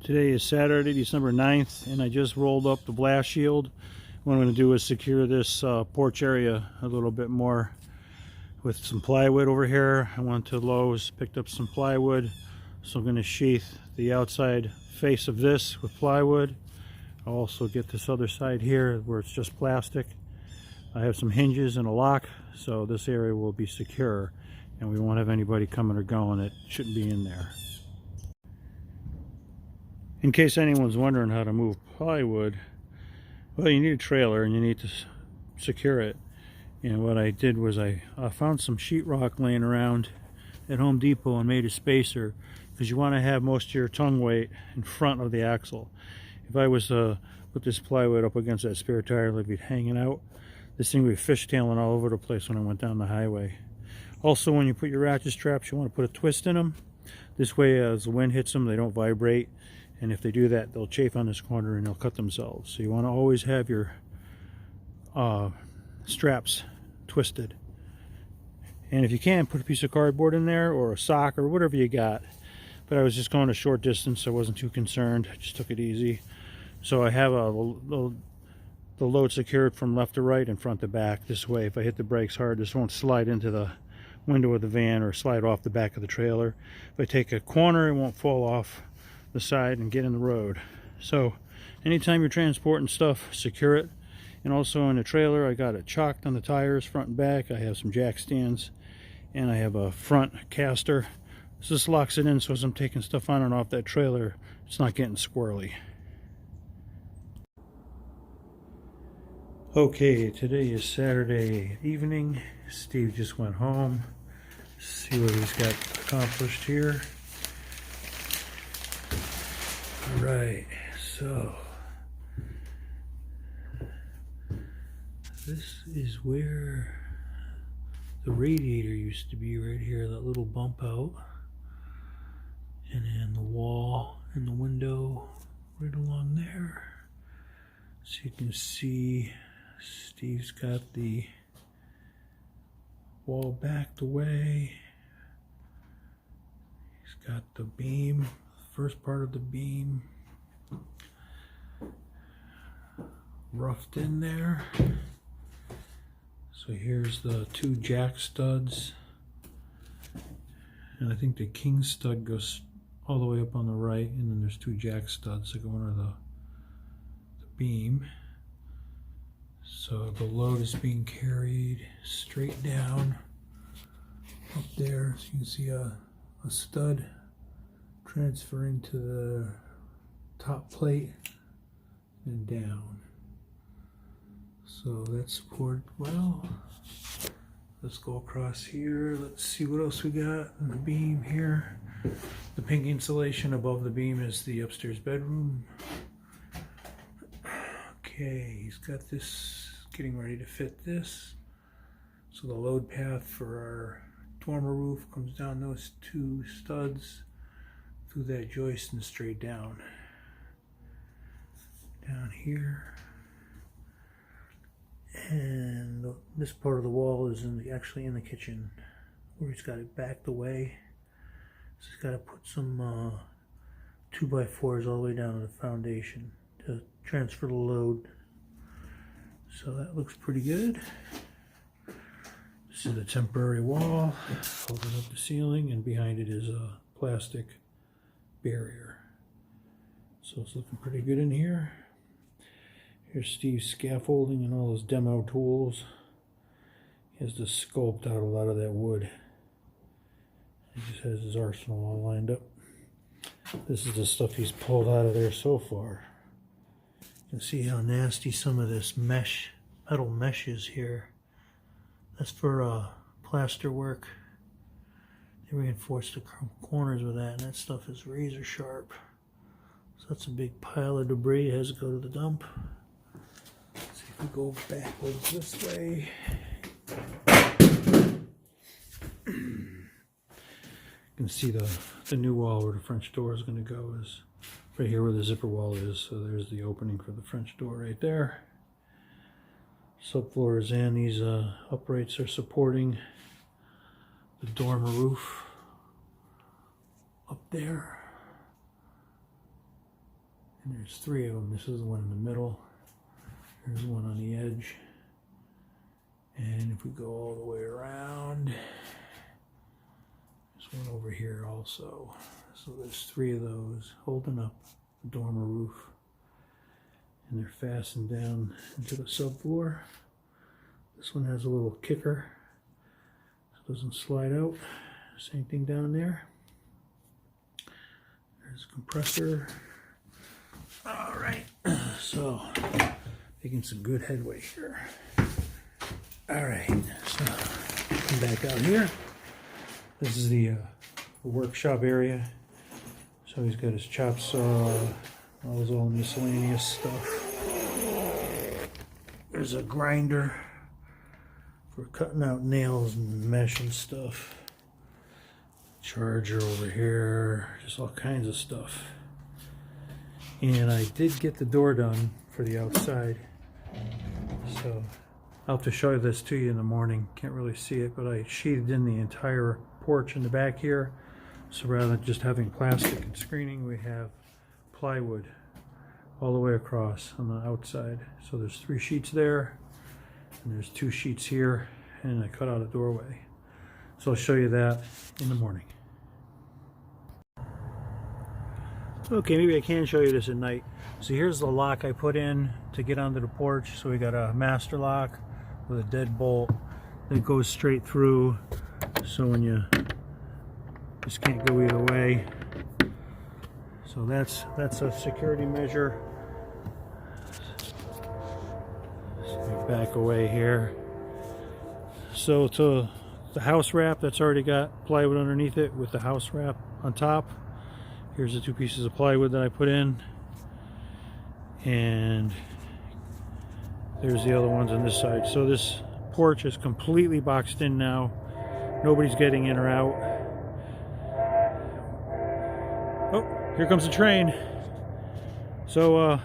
Today is Saturday, December 9th, and I just rolled up the blast shield. What I'm going to do is secure this porch area a little bit more with some plywood over here. I went to Lowe's, picked up some plywood, so I'm going to sheath the outside face of this with plywood. I'll also get this other side here where it's just plastic. I have some hinges and a lock, so this area will be secure, and we won't have anybody coming or going that shouldn't be in there. In case anyone's wondering how to move plywood, well, you need a trailer and you need to secure it. And what I did was I found some sheetrock laying around at Home Depot and made a spacer, because you want to have most of your tongue weight in front of the axle. If I was to put this plywood up against that spare tire, it'd be hanging out. This thing would be fishtailing all over the place when I went down the highway. Also, when you put your ratchet straps, you want to put a twist in them. This way, as the wind hits them, they don't vibrate. And if they do that, they'll chafe on this corner and they'll cut themselves. So you want to always have your straps twisted. And if you can, put a piece of cardboard in there or a sock or whatever you got. But I was just going a short distance, so I wasn't too concerned. I just took it easy. So I have the load secured from left to right and front to back. This way, if I hit the brakes hard, this won't slide into the window of the van or slide off the back of the trailer. If I take a corner, it won't fall off the side and get in the road. So anytime you're transporting stuff, secure it. And also in the trailer, I got it chalked on the tires front and back. I have some jack stands and I have a front caster. So this locks it in, so as I'm taking stuff on and off that trailer, it's not getting squirrely. Okay, today is Saturday evening. Steve just went home. See what he's got accomplished here. Right, so this is where the radiator used to be, right here, that little bump out, and then the wall and the window right along there. So you can see Steve's got the wall backed away. He's got the beam, first part of the beam roughed in there. So here's the two jack studs, and I think the king stud goes all the way up on the right, and then there's two jack studs that go under the beam. So the load is being carried straight down up there, so you can see a stud transferring to the top plate and down. So that's supported well. Let's go across here. Let's see what else we got in the beam here. The pink insulation above the beam is the upstairs bedroom. Okay, he's got this getting ready to fit this. So the load path for our dormer roof comes down those two studs through that joist and straight down here. And this part of the wall is actually in the kitchen, where he's got it backed away. So he's got to put some 2x4s all the way down to the foundation to transfer the load. So that looks pretty good. This is a temporary wall holding up the ceiling, and behind it is a plastic barrier. So it's looking pretty good in here. Here's Steve's scaffolding and all his demo tools. He has to sculpt out a lot of that wood. He just has his arsenal all lined up. This is the stuff he's pulled out of there so far. You can see how nasty some of this metal mesh is here. That's for plaster work. They reinforce the corners with that, and that stuff is razor sharp. So that's a big pile of debris. It has to go to the dump. Let's see if we go backwards this way. You can see the new wall where the French door is going to go is right here where the zipper wall is. So there's the opening for the French door right there. Subfloor is in. These uprights are supporting the dormer roof up there. And there's 3 of them. This is the one in the middle. There's one on the edge. And if we go all the way around, there's one over here also. So there's 3 of those holding up the dormer roof. And they're fastened down into the subfloor. This one has a little kicker, so it doesn't slide out. Same thing down there. There's a compressor. All right, so making some good headway here. All right, so come back out here. This is the workshop area. So he's got his chop saw, all his old miscellaneous stuff. There's a grinder for cutting out nails and mesh and stuff. Charger over here, just all kinds of stuff. And I did get the door done for the outside. So I'll have to show this to you in the morning. Can't really see it, but I sheeted in the entire porch in the back here. So rather than just having plastic and screening, we have plywood all the way across on the outside. So there's 3 sheets there, and there's 2 sheets here, and I cut out a doorway. So I'll show you that in the morning. Okay, maybe I can show you this at night. So here's the lock I put in to get onto the porch. So we got a master lock with a deadbolt that goes straight through. So when you just can't go either way. So that's a security measure. So we back away here. So to the house wrap, that's already got plywood underneath it with the house wrap on top. Here's the 2 pieces of plywood that I put in. And there's the other ones on this side. So this porch is completely boxed in now. Nobody's getting in or out. Oh, here comes the train. So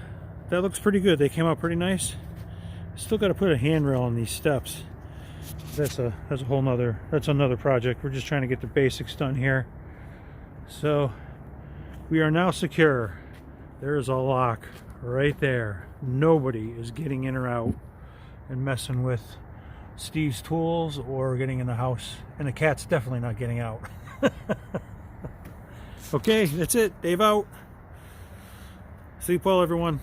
that looks pretty good. They came out pretty nice. Still got to put a handrail on these steps. That's another project. We're just trying to get the basics done here. So we are now secure. There's a lock right there. Nobody is getting in or out and messing with Steve's tools or getting in the house. And the cat's definitely not getting out. Okay, that's it. Dave out. Sleep well, everyone.